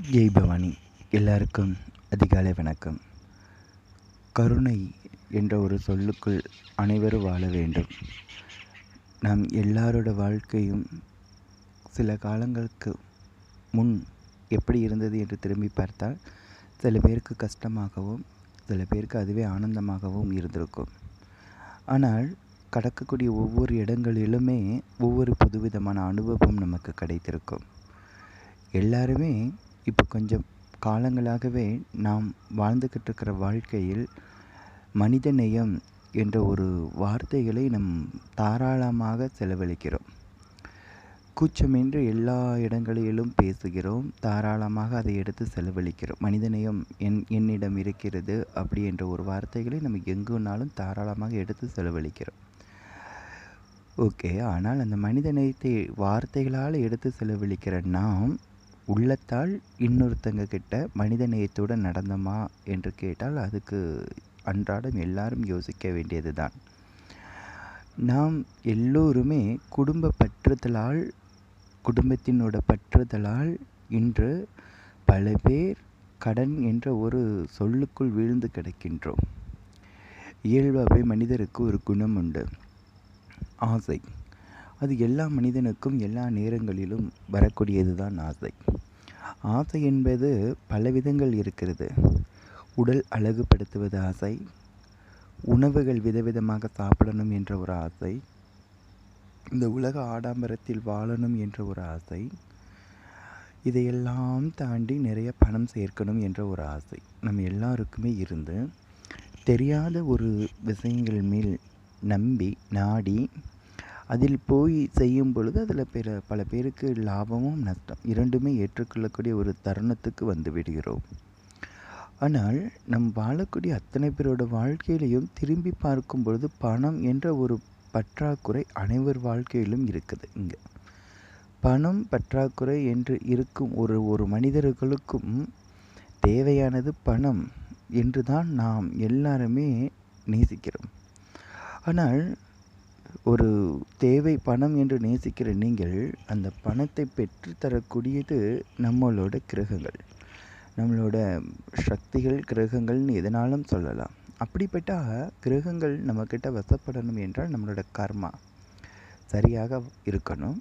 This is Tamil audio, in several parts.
ஜெய் பவானி. எல்லாருக்கும் அதிகாலை வணக்கம். கருணை என்ற ஒரு சொல்லுக்குள் அனைவரும் வாழ வேண்டும். நாம் எல்லாரோட வாழ்க்கையும் சில காலங்களுக்கு முன் எப்படி இருந்தது என்று திரும்பி பார்த்தால் சில பேருக்கு கஷ்டமாகவும் சில பேருக்கு அதுவே ஆனந்தமாகவும் இருந்திருக்கும். ஆனால் கடக்கக்கூடிய ஒவ்வொரு இடங்களிலுமே ஒவ்வொரு புதுவிதமான அனுபவம் நமக்கு கிடைத்திருக்கும். எல்லாருமே இப்போ கொஞ்சம் காலங்களாகவே நாம் வாழ்ந்துக்கிட்டு இருக்கிற வாழ்க்கையில் மனிதநேயம் என்ற ஒரு வார்த்தைகளை நம் தாராளமாக செலவழிக்கிறோம். கூச்சமின்றி எல்லா இடங்களிலும் பேசுகிறோம், தாராளமாக அதை எடுத்து செலவழிக்கிறோம். மனிதநேயம் என்னிடம் இருக்கிறது அப்படி என்ற ஒரு வார்த்தைகளை நம்ம எங்குனாலும் தாராளமாக எடுத்து செலவழிக்கிறோம். ஓகே, ஆனால் அந்த மனிதநேயத்தை வார்த்தைகளால் எடுத்து செலவழிக்கிற நாம் உள்ளத்தால் இன்னொருத்தங்க கிட்ட மனிதநேயத்தோடு நடந்தோமா என்று கேட்டால் அதுக்கு அன்றாடம் எல்லாரும் யோசிக்க வேண்டியது தான். நாம் எல்லோருமே குடும்பத்தினோட பற்றுதலால் இன்று பல பேர் கடன் என்ற ஒரு சொல்லுக்குள் வீழ்ந்து கிடக்கின்றோம். இயல்பாகவே மனிதருக்கு ஒரு குணம் உண்டு, ஆசை. அது எல்லா மனிதனுக்கும் எல்லா நேரங்களிலும் வரக்கூடியது தான் ஆசை. ஆசை என்பது பல விதங்கள் இருக்கிறது. உடல் அழகுபடுத்துவது ஆசை, உணவுகள் விதவிதமாக சாப்பிடணும் என்ற ஒரு ஆசை, இந்த உலக ஆடம்பரத்தில் வாழணும் என்ற ஒரு ஆசை, இதையெல்லாம் தாண்டி நிறைய பணம் சேர்க்கணும் என்ற ஒரு ஆசை நம்ம எல்லாருக்குமே இருந்து தெரியாத ஒரு விஷயங்கள் மேல் நம்பி நாடி அதில் போய் செய்யும் பொழுது அதில் பல பேருக்கு லாபமும் நஷ்டம் இரண்டுமே ஏற்றுக்கொள்ளக்கூடிய ஒரு தருணத்துக்கு வந்து விடுகிறோம். ஆனால் நம் வாழக்கூடிய அத்தனை பேரோட வாழ்க்கையிலையும் திரும்பி பார்க்கும் பொழுது பணம் என்ற ஒரு பற்றாக்குறை அனைவர் வாழ்க்கையிலும் இருக்குது. இங்கே பணம் பற்றாக்குறை என்று இருக்கும் ஒரு மனிதர்களுக்கும் தேவையானது பணம் என்று தான் நாம் எல்லாருமே நேசிக்கிறோம். ஆனால் ஒரு தேவை பணம் என்று நேசிக்கிற நீங்கள் அந்த பணத்தை பெற்றுத்தரக்கூடியது நம்மளோட கிரகங்கள், நம்மளோட சக்திகள், கிரகங்கள்னு எதனாலும் சொல்லலாம். அப்படிப்பட்ட கிரகங்கள் நம்மக்கிட்ட வசப்படணும் என்றால் நம்மளோட கர்மா சரியாக இருக்கணும்.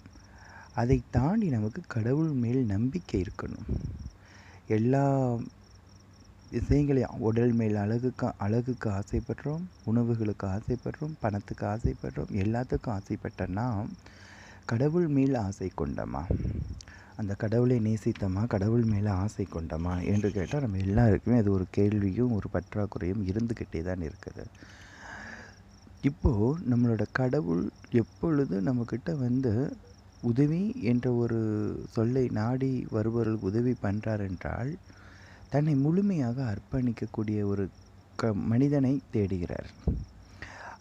அதை தாண்டி நமக்கு கடவுள் மேல் நம்பிக்கை இருக்கணும். எல்லா விஷயங்களையும் உடல் மேல் அழகுக்கு ஆசைப்படுறோம், உணவுகளுக்கு ஆசைப்படுறோம், பணத்துக்கு ஆசைப்படுறோம், எல்லாத்துக்கும் ஆசைப்பட்ட நாம் கடவுள் மேல் ஆசை கொண்டோமா, அந்த கடவுளை நேசித்தோமா, கடவுள் மேலே ஆசை கொண்டோமா என்று கேட்டால் நம்ம எல்லாருக்குமே அது ஒரு கேள்வியும் ஒரு பற்றாக்குறையும் இருந்துக்கிட்டே தான் இருக்குது. இப்போது நம்மளோட கடவுள் எப்பொழுது நம்மக்கிட்ட வந்து உதவி என்ற ஒரு சொல்லை நாடி வருபவர்களுக்கு உதவி பண்ணுறார் என்றால் தன்னை முழுமையாக அர்ப்பணிக்கக்கூடிய ஒரு மனிதனை தேடுகிறார்.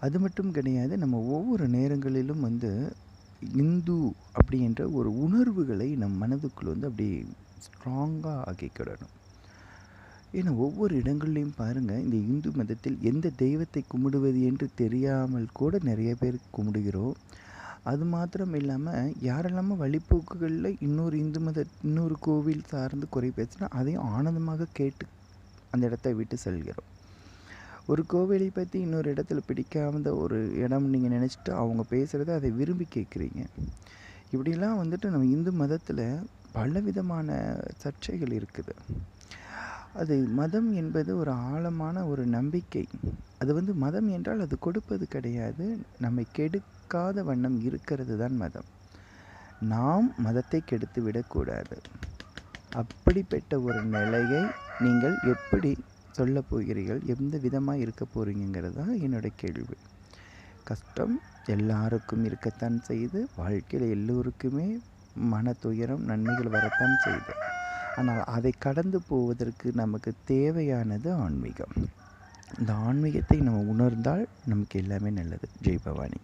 அது மட்டும் கிடையாது, நம்ம ஒவ்வொரு நேரங்களிலும் வந்து இந்து அப்படின்ற ஒரு உணர்வுகளை நம் மனதுக்குள்ள வந்து அப்படி ஸ்ட்ராங்காக ஆக்கிக்கிடணும். ஏன்னா ஒவ்வொரு இடங்கள்லையும் பாருங்கள், இந்த இந்து மதத்தில் எந்த தெய்வத்தை கும்பிடுவது என்று தெரியாமல் கூட நிறைய பேர் கும்பிடுகிறோம். அது மாத்திரம் இல்லாமல் யாரெல்லாமோ வழிபோக்குகளில் இன்னொரு கோவில் சார்ந்து குறை பேசினா அதையும் ஆனந்தமாக கேட்டு அந்த இடத்த விட்டு செல்கிறோம். ஒரு கோவிலை பற்றி இன்னொரு இடத்துல பிடிக்காத ஒரு இடம் நீங்கள் நினச்சிட்டு அவங்க பேசுகிறத அதை விரும்பி கேட்குறீங்க. இப்படிலாம் வந்துட்டு நம்ம இந்து மதத்தில் பலவிதமான சர்ச்சைகள் இருக்குது. அது மதம் என்பது ஒரு ஆழமான ஒரு நம்பிக்கை. அது வந்து மதம் என்றால் அது கொடுப்பது கிடையாது, நம்மை கெடுக்காத வண்ணம் இருக்கிறது தான் மதம். நாம் மதத்தை கெடுத்து விடக்கூடாது. அப்படிப்பட்ட ஒரு நிலையை நீங்கள் எப்படி சொல்ல போகிறீர்கள், எந்த விதமாக இருக்க போகிறீங்கிறது தான் என்னோட கேள்வி. கஷ்டம் எல்லாருக்கும் இருக்கத்தான் செய்து, வாழ்க்கையில் எல்லோருக்குமே மன துயரம் நன்மைகள் வரத்தான் செய்து. ஆனால் அதை கடந்து போவதற்கு நமக்கு தேவையானது ஆன்மீகம். இந்த ஆன்மீகத்தை நம்ம உணர்ந்தால் நமக்கு எல்லாமே நல்லது. ஜெய் பவானி.